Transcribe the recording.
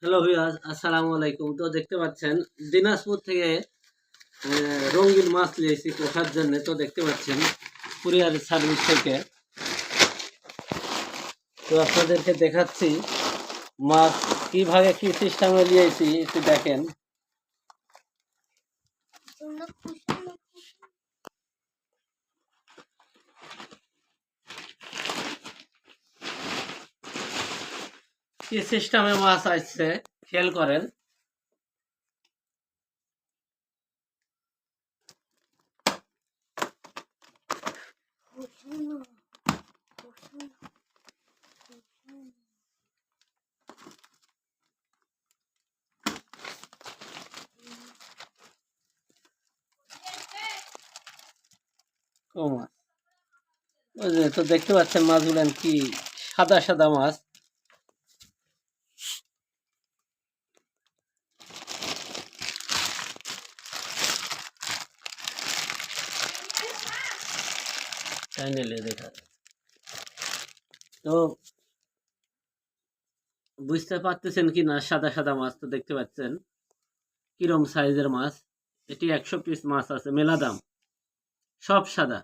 Hello viewers, আসসালামু আলাইকুম। তো দেখতে পাচ্ছেন দিনাজপুর থেকে রঙিন মাছ নিয়েছি পোষার জন্য। তো দেখতে পাচ্ছেন কুরিয়ার সার্ভিস থেকে। তো আপনাদেরকে দেখাচ্ছি মাছ কিভাবে কি সিস্টেমে নিয়েছি, একটু দেখেন। কি সিস্টেমে মাছ আসছে খেয়াল করেন। ও মাছ, ওই যে তো দেখতে পাচ্ছেন মাছগুলো কি সাদা সাদা মাছ। চ্যানেলে দেখা তো বুঝতে পারতেছেন কি না, সাদা সাদা মাছ তো দেখতে পাচ্ছেন কিরম সাইজের মাছ। এটি 100 পিস মাছ আছে, মেলা দাম, সব সাদা।